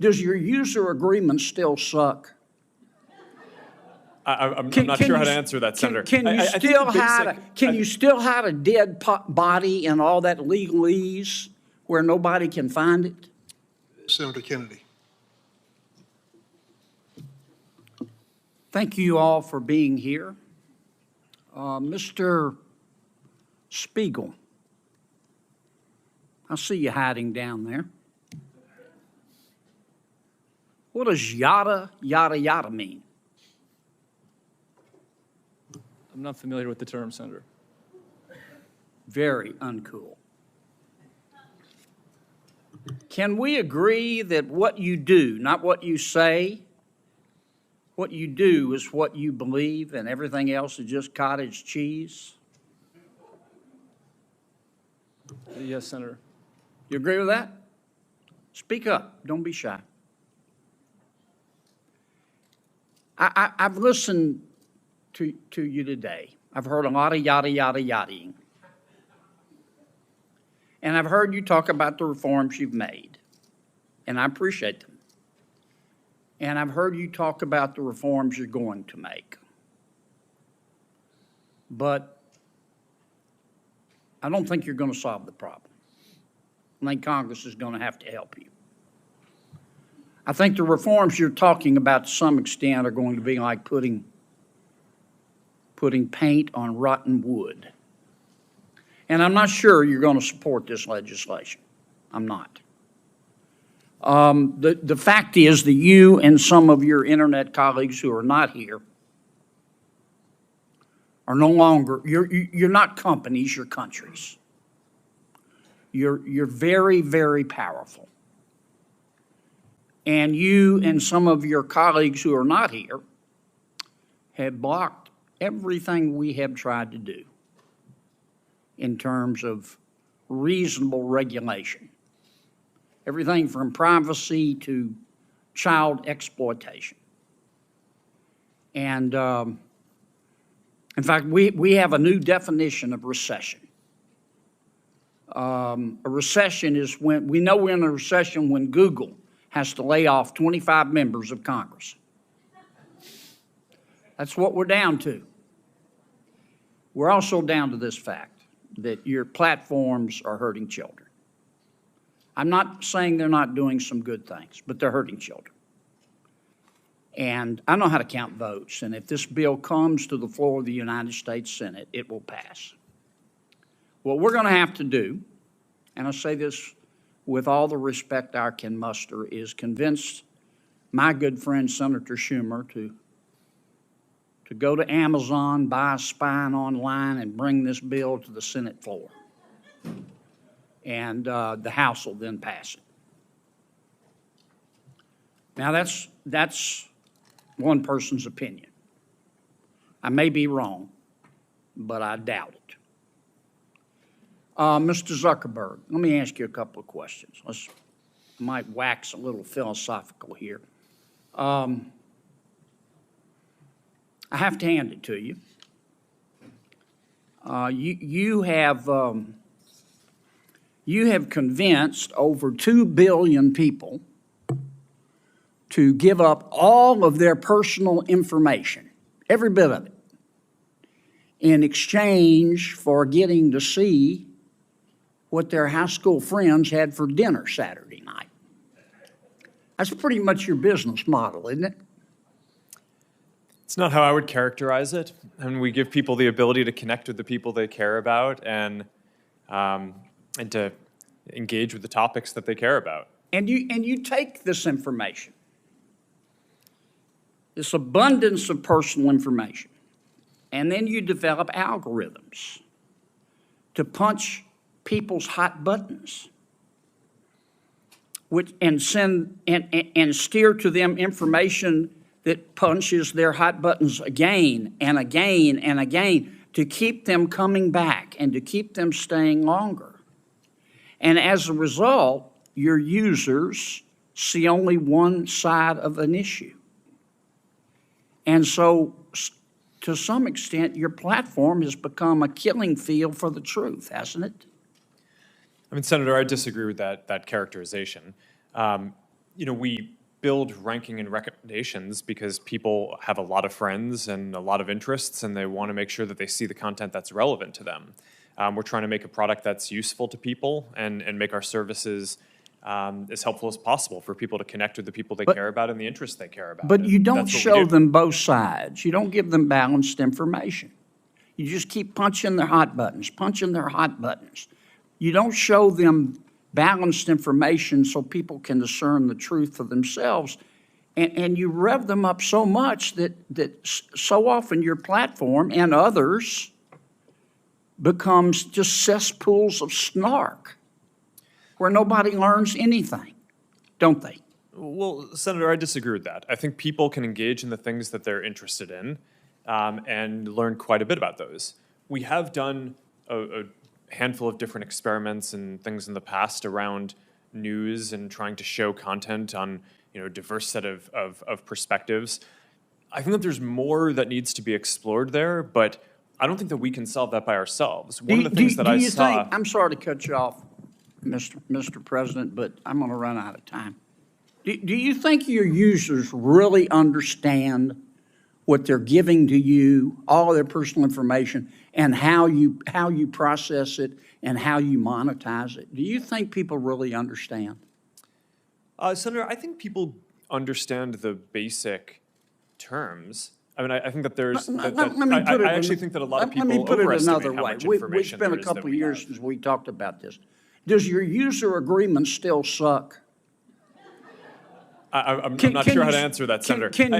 Does your user agreement still suck? I'm not sure how to answer that, Senator. Can you still hide a dead body in all that legalese where nobody can find it? Senator Kennedy. Thank you all for being here. Mr. Spiegel, I see you hiding down there. What does yada, yada, yada mean? I'm not familiar with the term, Senator. Very uncool. Can we agree that what you do, not what you say, what you do is what you believe and everything else is just cottage cheese? Yes, Senator. You agree with that? Speak up. Don't be shy. I've listened to you today. I've heard a lot of yada, yada, yadaing. And I've heard you talk about the reforms you've made, and I appreciate them. And I've heard you talk about the reforms you're going to make. But I don't think you're going to solve the problem. I think Congress is going to have to help you. I think the reforms you're talking about to some extent are going to be like putting paint on rotten wood. And I'm not sure you're going to support this legislation. I'm not. The fact is that you and some of your internet colleagues who are not here are no longer, you're not companies, you're countries. You're very, very powerful. And you and some of your colleagues who are not here have blocked everything we have tried to do in terms of reasonable regulation. Everything from privacy to child exploitation. And in fact, we have a new definition of recession. A recession is when, we know we're in a recession when Google has to lay off 25 members of Congress. That's what we're down to. We're also down to this fact that your platforms are hurting children. I'm not saying they're not doing some good things, but they're hurting children. And I know how to count votes, and if this bill comes to the floor of the United States Senate, it will pass. What we're going to have to do, and I say this with all the respect I can muster, is convince my good friend Senator Schumer to go to Amazon, buy a spine online, and bring this bill to the Senate floor. And the House will then pass it. Now, that's one person's opinion. I may be wrong, but I doubt it. Mr. Zuckerberg, let me ask you a couple of questions. Might wax a little philosophical here. I have to hand it to you. You have convinced over 2 billion people to give up all of their personal information, every bit of it, in exchange for getting to see what their high school friends had for dinner Saturday night. That's pretty much your business model, isn't it? It's not how I would characterize it. And we give people the ability to connect with the people they care about and to engage with the topics that they care about. And you take this information, this abundance of personal information, and then you develop algorithms to punch people's hot buttons, and send and steer to them information that punches their hot buttons again and again and again to keep them coming back and to keep them staying longer. And as a result, your users see only one side of an issue. And so, to some extent, your platform has become a killing field for the truth, hasn't it? I mean, Senator, I disagree with that characterization. we build ranking and recommendations because people have a lot of friends and a lot of interests, and they want to make sure that they see the content that's relevant to them. We're trying to make a product that's useful to people and make our services as helpful as possible for people to connect with the people they care about and the interests they care about. But you And don't that's what we show do. them both sides. You don't give them balanced information. You just keep punching their hot buttons, punching their hot buttons. You don't show them balanced information so people can discern the truth for themselves. And you rev them up so much that so often your platform and others becomes just cesspools of snark where nobody learns anything, don't they? Well, Senator, I disagree with that. I think people can engage in the things that they're interested in and learn quite a bit about those. We have done a handful of different experiments and things in the past around news and trying to show content on a diverse set of perspectives. I think that there's more that needs to be explored there, but I don't think that we can solve that by ourselves. One of the things that I saw... I'm sorry to cut you off, Mr. President, but I'm going to run out of time. Do you think your users really understand what they're giving to you, all their personal information, and how you process it and how you monetize it? Do you think people really understand? Senator, I think people understand the basic terms. I mean, I think that there's... I actually think that a lot of people overestimate how much information We've spent a there is couple that of we years have. since we talked about this. Does your user agreement still suck? I'm not sure how to answer that, Senator. Can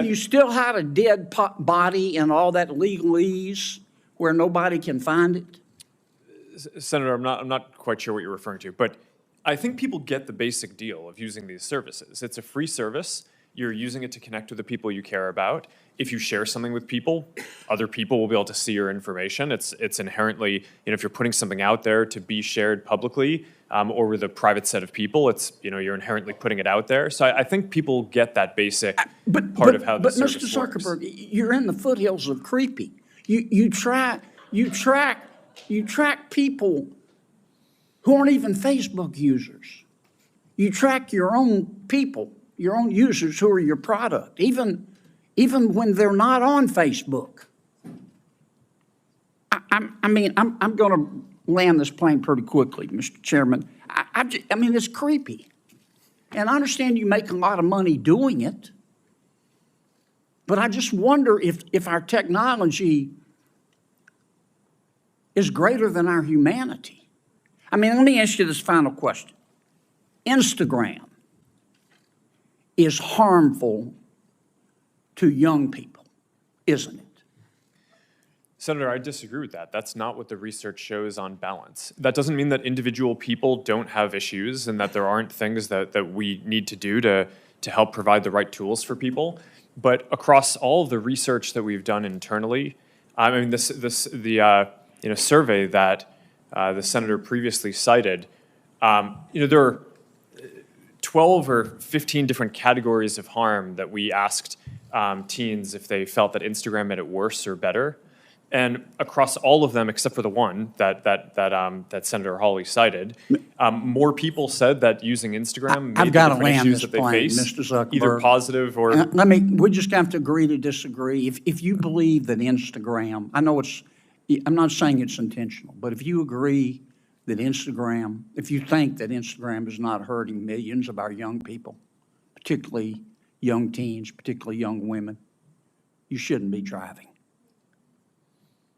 you still hide a dead body and all that legalese where nobody can find it? Senator, I'm not quite sure what you're referring to, but I think people get the basic deal of using these services. It's a free service. You're using it to connect with the people you care about. If you share something with people, other people will be able to see your information. It's inherently, if you're putting something out there to be shared publicly or with a private set of people, it's, you're inherently putting it out there. So I think people get that basic part of how the service works. But Mr. Zuckerberg, you're in the foothills of creepy. You track people who aren't even Facebook users. You track your own people, your own users who are your product, even when they're not on Facebook. I'm going to land this plane pretty quickly, Mr. Chairman. I mean, it's creepy. And I understand you make a lot of money doing it, but I just wonder if our technology is greater than our humanity. I mean, let me ask you this final question. Instagram is harmful to young people, isn't it? Senator, I disagree with that. That's not what the research shows on balance. That doesn't mean that individual people don't have issues and that there aren't things that we need to do to help provide the right tools for people. But across all of the research that we've done internally, I mean, the survey that the senator previously cited, there are 12 or 15 different categories of harm that we asked teens if they felt that Instagram made it worse or better. And across all of them, except for the one that Senator Hawley cited, more people said that using Instagram made the different issues that they face, Mr. Zuckerberg. either positive or... we just have to agree to disagree. If you believe that Instagram, I'm not saying it's intentional, but if you agree that if you think that Instagram is not hurting millions of our young people, particularly young teens, particularly young women, you shouldn't be driving.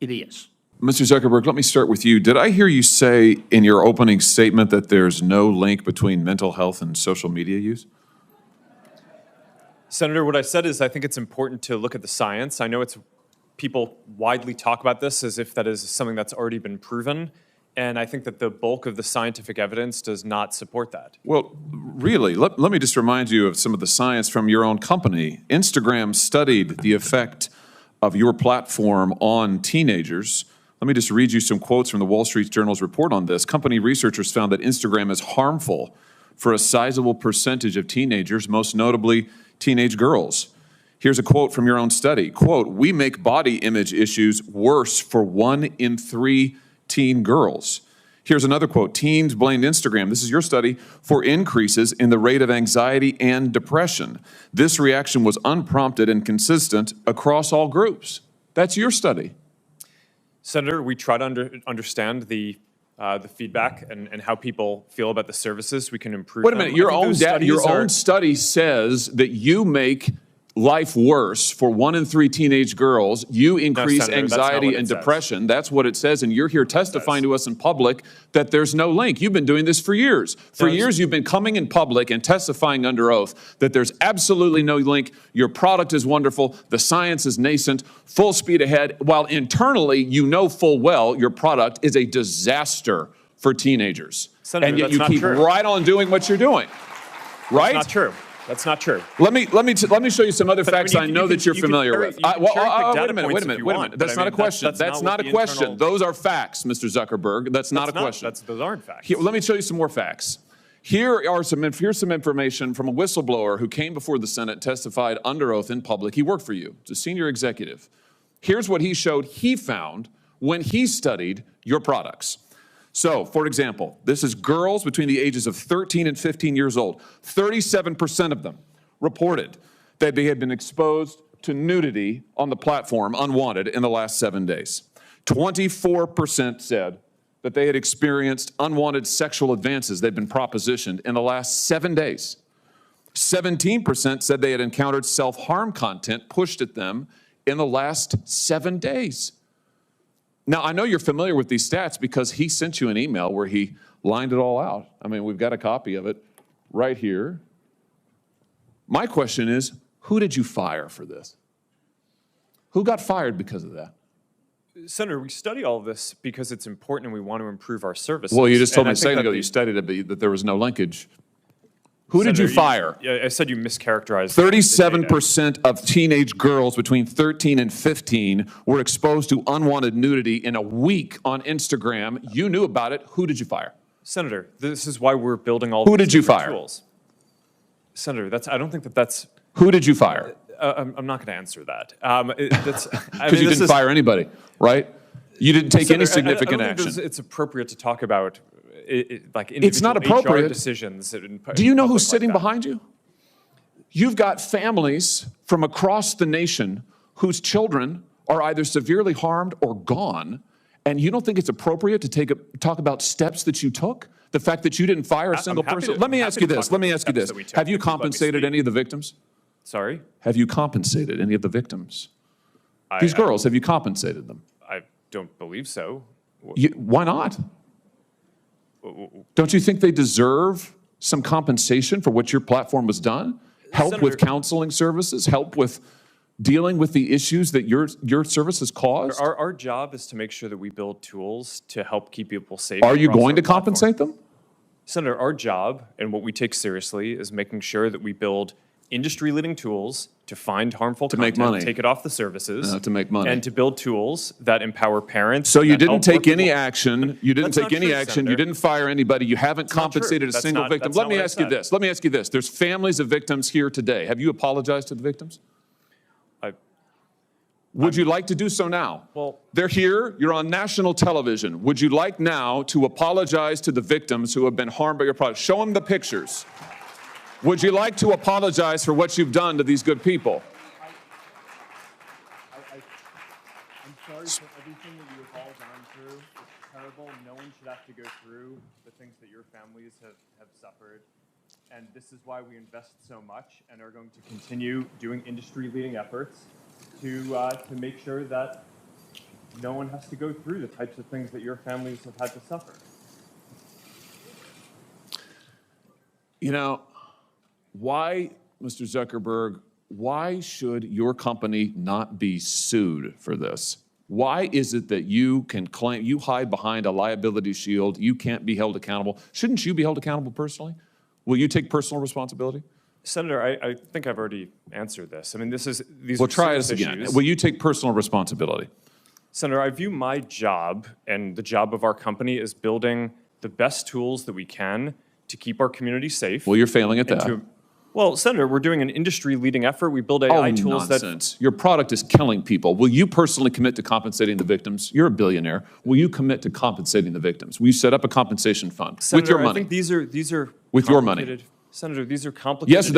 It is. Mr. Zuckerberg, let me start with you. Did I hear you say in your opening statement that there's no link between mental health and social media use? Senator, what I said is I think it's important to look at the science. I know people widely talk about this as if that is something that's already been proven, and I think that the bulk of the scientific evidence does not support that. Well, really, let me just remind you of some of the science from your own company. Instagram studied the effect of your platform on teenagers. Let me just read you some quotes from the Wall Street Journal's report on this. Company researchers found that Instagram is harmful for a sizable percentage of teenagers, most notably teenage girls. Here's a quote from your own study. Quote, "We make body image issues worse for 1 in 3 teen girls." Here's another quote. Teens blamed Instagram, this is your study, for increases in the rate of anxiety and depression. This reaction was unprompted and consistent across all groups. That's your study. Senator, we try to understand the feedback and how people feel about the services. We can improve Wait a them. minute, I your think own those studies are- study says that you make life worse for 1 in 3 teenage girls. You increase Senator, that's not anxiety what it and says. depression. That's what it says, and you're here testifying to us in public that there's no link. You've been doing this for years. For years, you've been coming in public and testifying under oath that there's absolutely no link. Your product is wonderful. The science is nascent, full speed ahead, while internally, you know full well your product is a disaster for teenagers. Senator, and yet that's you not keep true. right on doing what you're doing. Right? Not true. That's not true. Let me show you some other facts I know that you're familiar with. Wait a minute. That's not a question. That's not a question. Those are facts, Mr. Zuckerberg. That's not a question. Those aren't facts. Here, let me show you some more facts. Here's some information from a whistleblower who came before the Senate, testified under oath in public. He worked for you. It's a senior executive. Here's what he showed he found when he studied your products. So, for example, this is girls between the ages of 13 and 15 years old. 37% of them reported that they had been exposed to nudity on the platform unwanted in the last 7 days. 24% said that they had experienced unwanted sexual advances they'd been propositioned in the last 7 days. 17% said they had encountered self-harm content pushed at them in the last 7 days. Now, I know you're familiar with these stats because he sent you an email where he lined it all out. I mean, we've got a copy of it right here. My question is, who did you fire for this? Who got fired because of that? Senator, we study all of this because it's important and we want to improve our services. Well, you just told me And I a think second that ago that you studied it, that there was no linkage. Who did you Senator, fire? I said you mischaracterized. the data. 37% of teenage girls between 13 and 15 were exposed to unwanted nudity in a week on Instagram. You knew about it. Who did you fire? Senator, this is why we're building all Who these did you different fire? tools. Senator, I don't think that's. Who did you fire? I'm not going to answer that. Because Because you didn't fire anybody, right? You didn't take any significant I don't think action. it's appropriate to talk about like It's not individual appropriate. HR decisions. Do you know who's sitting behind you? You've got families from across the nation whose children are either severely harmed or gone, and you don't think it's appropriate to talk about steps that you took? The fact that you didn't fire a single happy person? to- Let me happy ask to you talk this. about Let me the ask you steps this. that we took. Have you If you'd let me compensated speak. any of the victims? Sorry? Have you compensated any of the victims? These girls, have you compensated them? I don't believe so. Why not? Don't you think they deserve some compensation for what your platform has done? Help with Senator- counseling services, help with dealing with the issues that your services caused? Our job is to make sure that we build tools to help keep people safe. Are you across going our to platform. compensate them? Senator, our job and what we take seriously is making sure that we build industry-leading tools to find harmful make content, money. take it off the services, To make money. and to build tools that empower parents. So you that didn't help take work with any people. action, you didn't That's take not any true, action, you Senator. didn't fire anybody, you haven't not true. compensated a That's single not- victim. that's Let not me what I ask you said. this, let me ask you this. There's families of victims here today. Have you apologized to the victims? Would you like to do so now? Well- They're here, you're on national television. Would you like now to apologize to the victims who have been harmed by your product? Show them the pictures. Would you like to apologize for what you've done to these good people? I'm sorry for everything that you have all gone through. It's terrible. No one should have to go through the things that your families have suffered. And this is why we invest so much and are going to continue doing industry-leading efforts to make sure that no one has to go through the types of things that your families have had to suffer. You know, why, Mr. Zuckerberg, why should your company not be sued for this? Why is it that you can claim, you hide behind a liability shield, you can't be held accountable? Shouldn't you be held accountable personally? Will you take personal responsibility? Senator, I think I've already answered this. I mean, these Well, are try serious this again. issues. Will you take personal responsibility? Senator, I view my job and the job of our company as building the best tools that we can to keep our community safe. Well, you're failing at and that. to- Well, Senator, we're doing an industry-leading effort. We build AI tools that... Nonsense. Your product is killing people. Will you personally commit to compensating the victims? You're a billionaire. Will you commit to compensating the victims? Will you set up a compensation fund Senator, with your I money? think these are With your money. complicated- Senator, these are complicated Yes,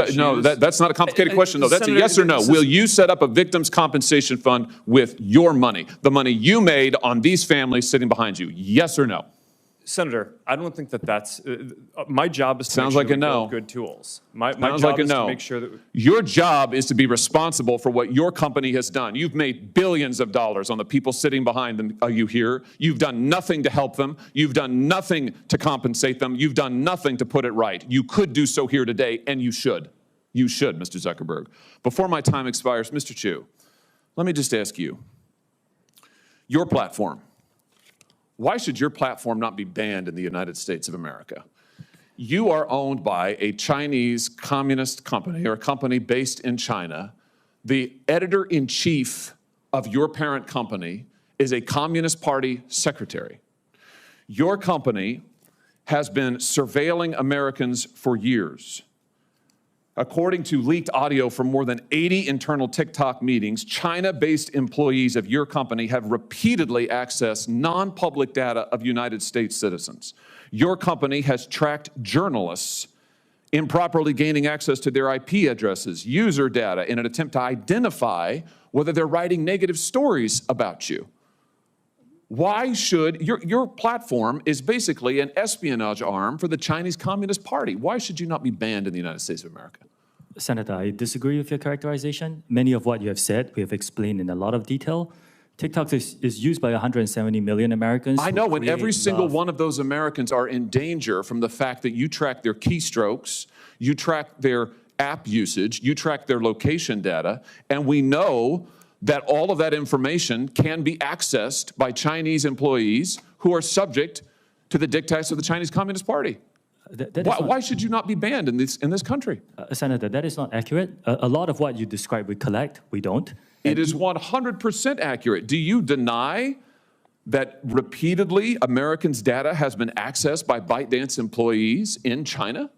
that's not a complicated question, though. That's a Senator, yes or no. this is- Will you set up a victims' compensation fund with your money, the money you made on these families sitting behind you? Yes or no? Senator, I don't think that that's... my job is to Sounds make sure like that a we no. build good tools. My Sounds job like a is no. to make sure that... Your job is to be responsible for what your company has done. You've made billions of dollars on the people sitting behind them, you here. You've done nothing to help them. You've done nothing to compensate them. You've done nothing to put it right. You could do so here today, and you should. You should, Mr. Zuckerberg. Before my time expires, Mr. Chu, let me just ask you, your platform, why should your platform not be banned in the United States of America? You are owned by a Chinese communist company or a company based in China. The editor-in-chief of your parent company is a Communist Party secretary. Your company has been surveilling Americans for years. According to leaked audio from more than 80 internal TikTok meetings, China-based employees of your company have repeatedly accessed non-public data of United States citizens. Your company has tracked journalists improperly gaining access to their IP addresses, user data, in an attempt to identify whether they're writing negative stories about you. Why should, your platform is basically an espionage arm for the Chinese Communist Party. Why should you not be banned in the United States of America? Senator, I disagree with your characterization. Many of what you have said, we have explained in a lot of detail. TikTok is used by 170 million Americans. I know, and every single love. one of those Americans are in danger from the fact that you track their keystrokes, you track their app usage, you track their location data, and we know that all of that information can be accessed by Chinese employees who are subject to the dictates of the Chinese Communist Party. Why should you not be banned in this country? Senator, that is not accurate. A lot of what you describe we collect, we don't. It is 100% accurate. Do you deny that repeatedly Americans' data has been accessed by ByteDance employees in China?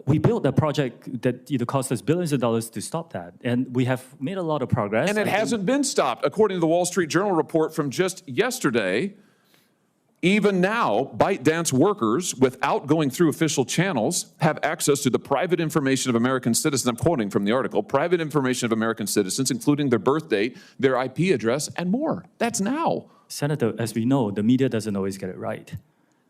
We built a project that cost us billions of dollars to stop that, and we have made a lot of progress. And it hasn't been stopped. According to the Wall Street Journal report from just yesterday, even now, ByteDance workers, without going through official channels, have access to the private information of American citizens. I'm quoting from the article, private information of American citizens, including their birth date, their IP address, and more. That's now. Senator, as we know, the media doesn't always get it right.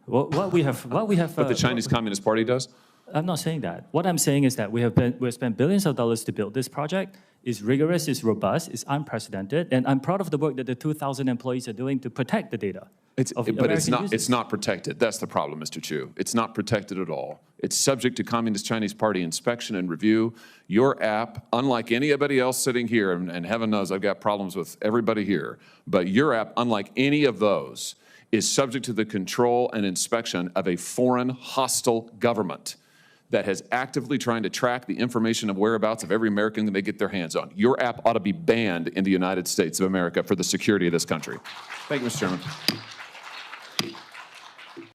What we have. But the Chinese Communist Party does? I'm not saying that. What I'm saying is that we've spent billions of dollars to build this project. It's rigorous, it's robust, it's unprecedented, and I'm proud of the work that the 2,000 employees are doing to protect the data. But it's not protected. That's the problem, Mr. Chu. It's not protected at all. It's subject to Communist Chinese Party inspection and review. Your app, unlike anybody else sitting here, and heaven knows I've got problems with everybody here, but your app, unlike any of those, is subject to the control and inspection of a foreign hostile government that has actively trying to track the information of whereabouts of every American that they get their hands on. Your app ought to be banned in the United States of America for the security of this country. Thank you, Mr. Chairman.